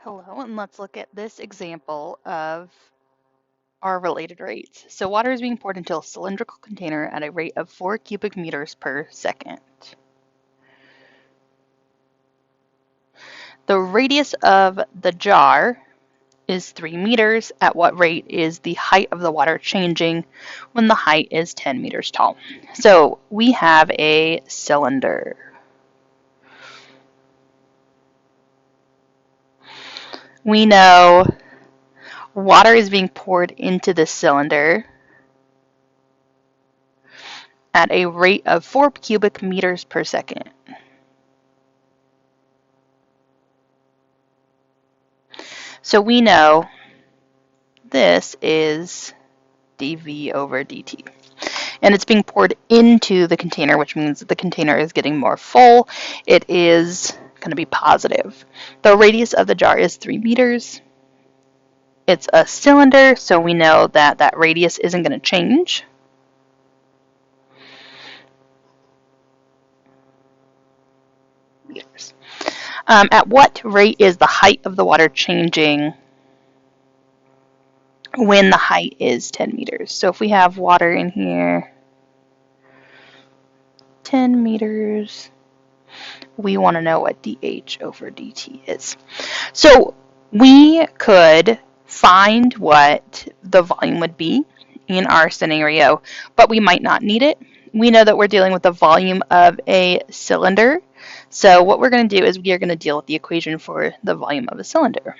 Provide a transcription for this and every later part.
Hello, and let's look at this example of our related rates. So water is being poured into a cylindrical container at a rate of 4 cubic meters per second. The radius of the jar is 3 meters. At what rate is the height of the water changing when the height is 10 meters tall? So we have a cylinder. We know water is being poured into the cylinder at a rate of 4 cubic meters per second. So we know this is dV over dt. And it's being poured into the container, which means that the container is getting more full. It is going to be positive. The radius of the jar is 3 meters. It's a cylinder, so we know that that radius isn't going to change. Meters. At what rate is the height of the water changing when the height is 10 meters? So if we have water in here, 10 meters, we want to know what dH over dt is. So we could find what the volume would be in our scenario, but we might not need it. We know that we're dealing with the volume of a cylinder. So what we're going to do is we are going to deal with the equation for the volume of a cylinder.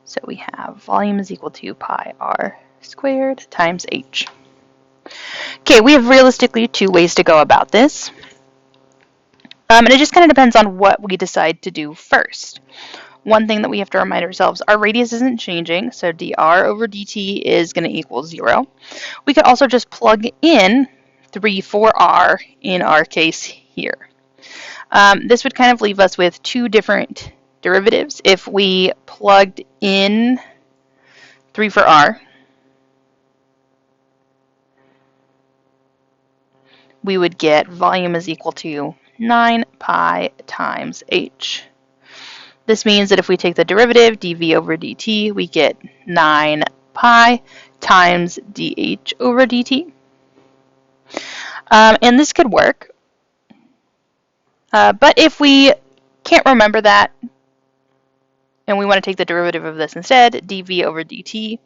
So we have volume is equal to pi r squared times h. Okay, we have realistically two ways to go about this. And it just kind of depends on what we decide to do first. One thing that we have to remind ourselves, our radius isn't changing, so dr over dt is going to equal 0. We could also just plug in 3 for r in our case here. This would kind of leave us with two different derivatives. If we plugged in 3 for r, we would get volume is equal to 9 pi times h. This means that if we take the derivative, dv over dt, we get 9 pi times dh over dt. And this could work. But if we can't remember that, and we want to take the derivative of this instead, dv over dt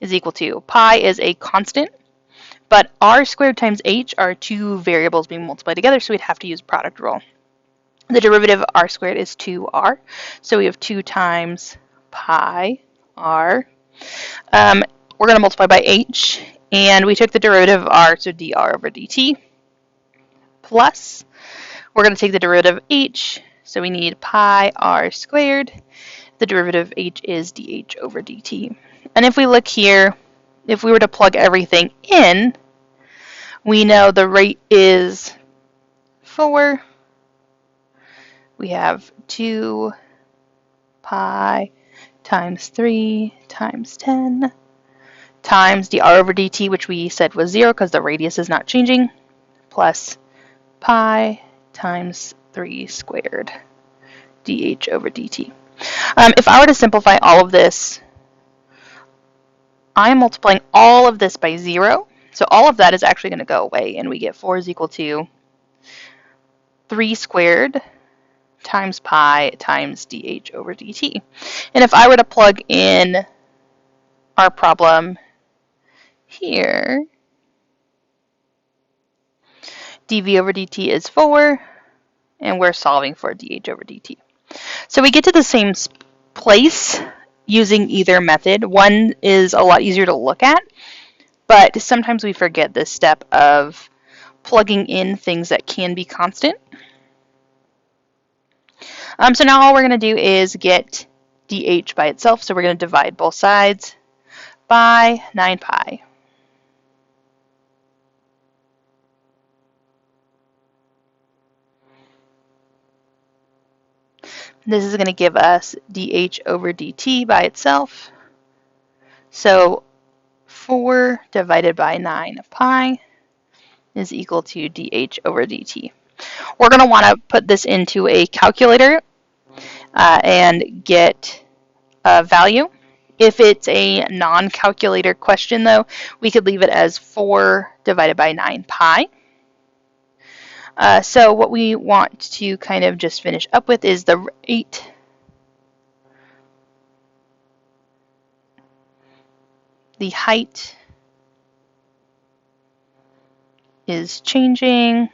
is equal to, pi is a constant, but r squared times h are two variables being multiplied together, so we'd have to use product rule. The derivative of r squared is 2r, so we have 2 times pi r. We're going to multiply by h, and we took the derivative of r, so dr over dt, plus, we're going to take the derivative of h, so we need pi r squared. The derivative of h is dh over dt. And if we look here, if we were to plug everything in, we know the rate is 4. We have 2 pi times 3 times 10 times dr over dt, which we said was 0 because the radius is not changing, plus pi times 3 squared dh over dt. If I were to simplify all of this, I'm multiplying all of this by 0. So all of that is actually going to go away, and we get 4 is equal to 3 squared times pi times dh over dt. And if I were to plug in our problem here, dv over dt is 4, and we're solving for dh over dt. So we get to the same place using either method. One is a lot easier to look at, but sometimes we forget this step of plugging in things that can be constant. So now all we're going to do is get dh by itself, so we're going to divide both sides by 9 pi. This is going to give us dh over dt by itself. So 4 divided by 9 pi is equal to dh over dt. We're going to want to put this into a calculator. and get a value. If it's a non-calculator question, though, we could leave it as 4 divided by 9 pi. So what we want to kind of just finish up with is the rate. The height is changing.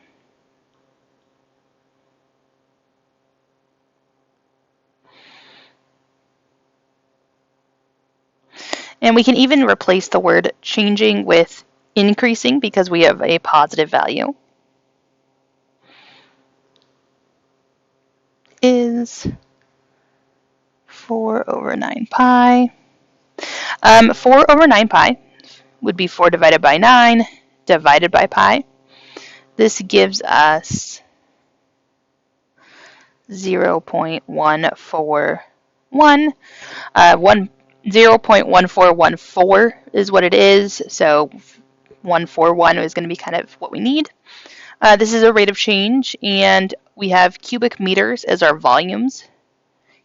And we can even replace the word changing with increasing because we have a positive value. Is 4 over 9 pi. 4 over 9 pi would be 4 divided by 9 divided by pi. This gives us 0.141. 0.1414 is what it is, so 141 is going to be kind of what we need. This is a rate of change, and we have cubic meters as our volumes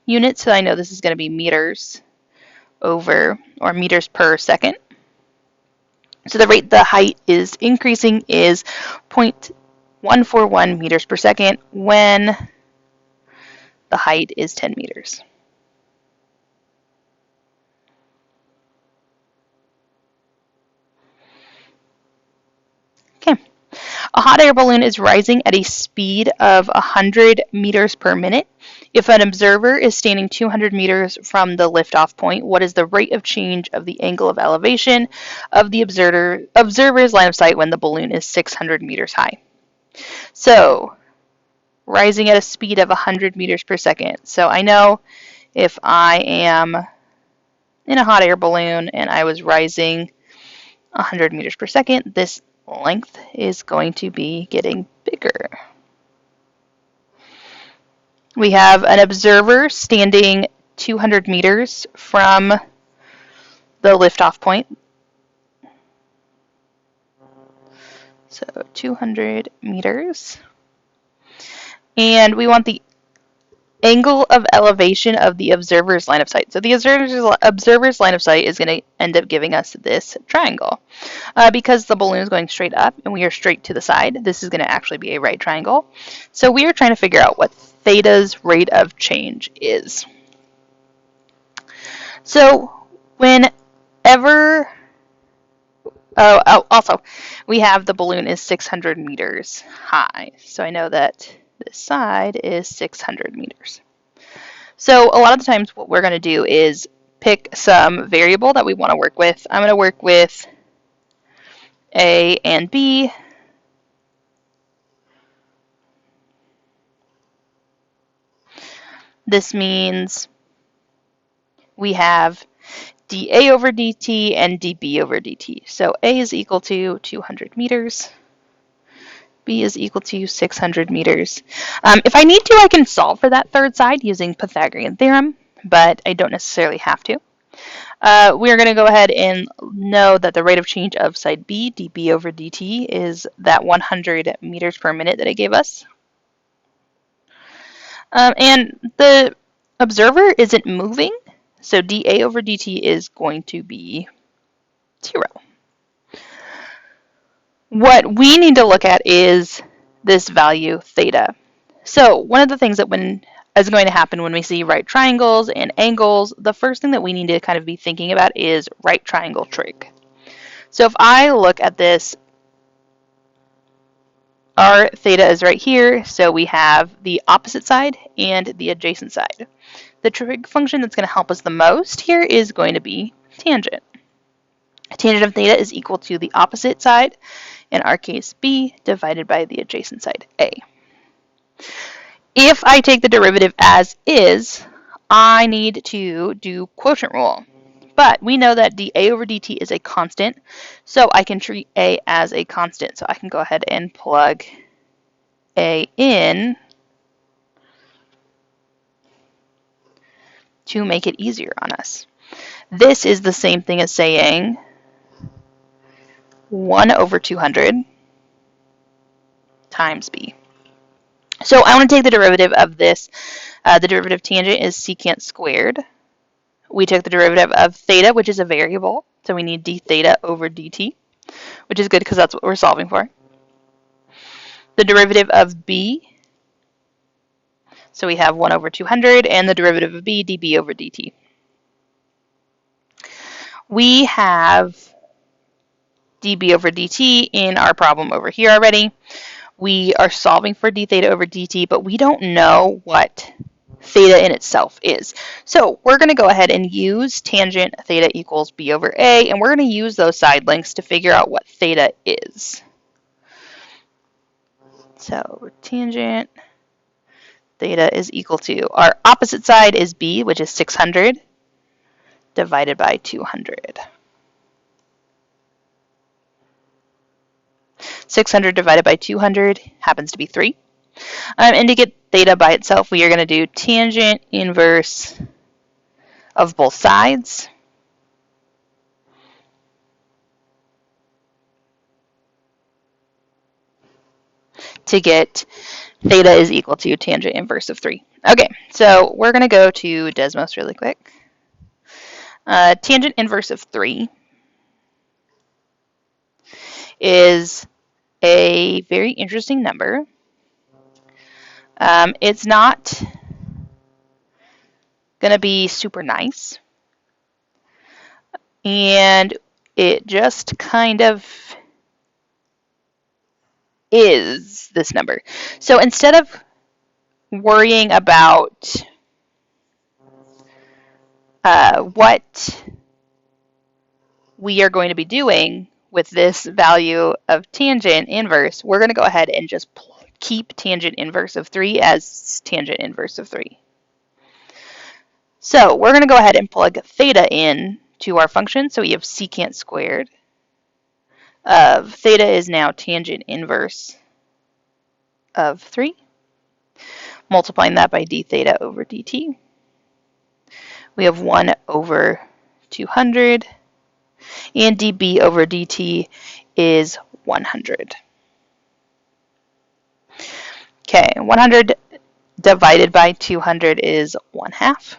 unit, so I know this is going to be meters over, or meters per second. So the rate the height is increasing is 0.141 meters per second when the height is 10 meters. Okay. A hot air balloon is rising at a speed of 100 meters per minute. If an observer is standing 200 meters from the liftoff point, what is the rate of change of the angle of elevation of the observer's line of sight when the balloon is 600 meters high? So, rising at a speed of 100 meters per second. So I know if I am in a hot air balloon and I was rising 100 meters per second, this length is going to be getting bigger. We have an observer standing 200 meters from the liftoff point. So 200 meters. And we want the angle of elevation of the observer's line of sight. So the observer's line of sight is going to end up giving us this triangle. Because the balloon is going straight up and we are straight to the side, this is going to actually be a right triangle. So we are trying to figure out what theta's rate of change is. So whenever, also, we have the balloon is 600 meters high. So I know that this side is 600 meters. So a lot of the times what we're going to do is pick some variable that we want to work with. I'm going to work with A and B. This means we have dA over dt and dB over dt. So A is equal to 200 meters. B is equal to 600 meters. If I need to, I can solve for that third side using Pythagorean theorem, but I don't necessarily have to. We're going to go ahead and know that the rate of change of side B, dB over dt, is that 100 meters per minute that it gave us. And the observer isn't moving, so dA over dt is going to be 0. What we need to look at is this value theta. So one of the things that is going to happen when we see right triangles and angles, the first thing that we need to kind of be thinking about is right triangle trig. So if I look at this, our theta is right here, so we have the opposite side and the adjacent side. The trig function that's going to help us the most here is going to be tangent. Tangent of theta is equal to the opposite side, in our case B, divided by the adjacent side A. If I take the derivative as is, I need to do quotient rule. But we know that dA over dt is a constant, so I can treat A as a constant. So I can go ahead and plug A in to make it easier on us. This is the same thing as saying 1 over 200 times B. So I want to take the derivative of this. The derivative tangent is secant squared. We took the derivative of theta, which is a variable, so we need d theta over dt, which is good because that's what we're solving for. The derivative of b, so we have 1 over 200, and the derivative of b, db over dt. We have dB over dt in our problem over here already. We are solving for d theta over dt, but we don't know what theta in itself is. So we're going to go ahead and use tangent theta equals b over a, and we're going to use those side lengths to figure out what theta is. So tangent theta is equal to, our opposite side is b, which is 600, divided by 200. 600 divided by 200 happens to be 3. And to get theta by itself, we are going to do tangent inverse of both sides. To get theta is equal to tangent inverse of 3. Okay, so we're going to go to Desmos really quick. Tangent inverse of 3 is a very interesting number. It's not going to be super nice. And it just kind of is this number. So instead of worrying about what we are going to be doing with this value of tangent inverse, we're going to go ahead and just keep tangent inverse of 3 as tangent inverse of 3. So we're going to go ahead and plug theta in to our function. So we have secant squared of theta is now tangent inverse of 3. Multiplying that by d theta over dt. We have 1 over 200. And dB over dt is 100. Okay, 100 divided by 200 is 1/2.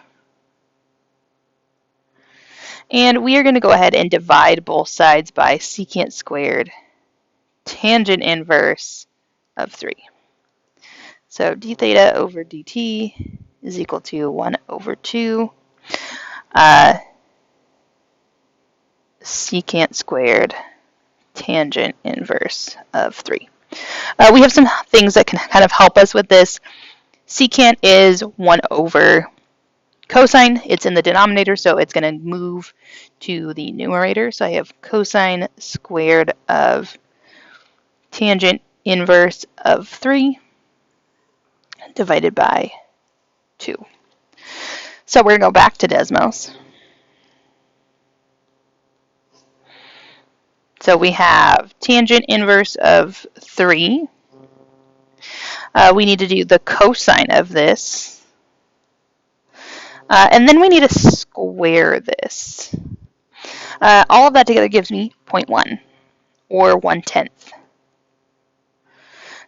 And we are going to go ahead and divide both sides by secant squared tangent inverse of 3. So d theta over dt is equal to 1 over 2 secant squared tangent inverse of 3. We have some things that can kind of help us with this. Secant is 1 over cosine. It's in the denominator, so it's going to move to the numerator. So I have cosine squared of tangent inverse of 3 divided by 2. So we're going to go back to Desmos. So we have tangent inverse of 3. We need to do the cosine of this. And then we need to square this. All of that together gives me 0.1, or 1/10.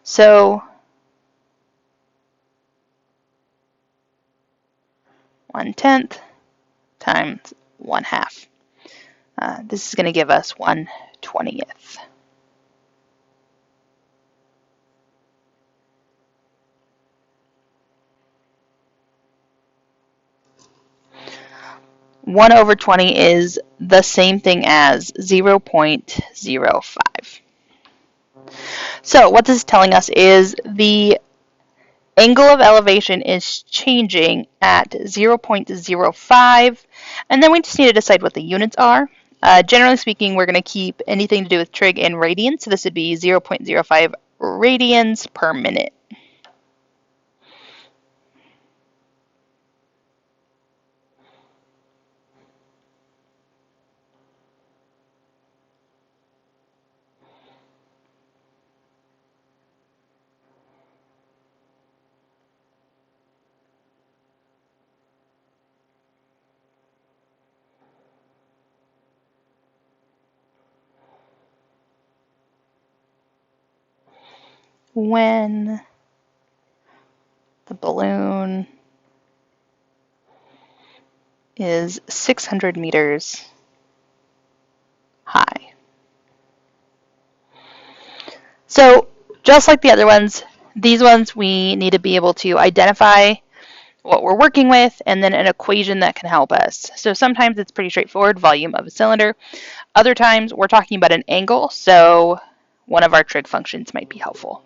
So 1/10 times 1/2. This is going to give us 1/20th. One over 20 is the same thing as 0.05. So what this is telling us is the angle of elevation is changing at 0.05, and then we just need to decide what the units are. Generally speaking, we're going to keep anything to do with trig in radians, so this would be 0.05 radians per minute. When balloon is 600 meters high. So just like the other ones, these ones we need to be able to identify what we're working with and then an equation that can help us. So sometimes it's pretty straightforward, volume of a cylinder. Other times we're talking about an angle, so one of our trig functions might be helpful.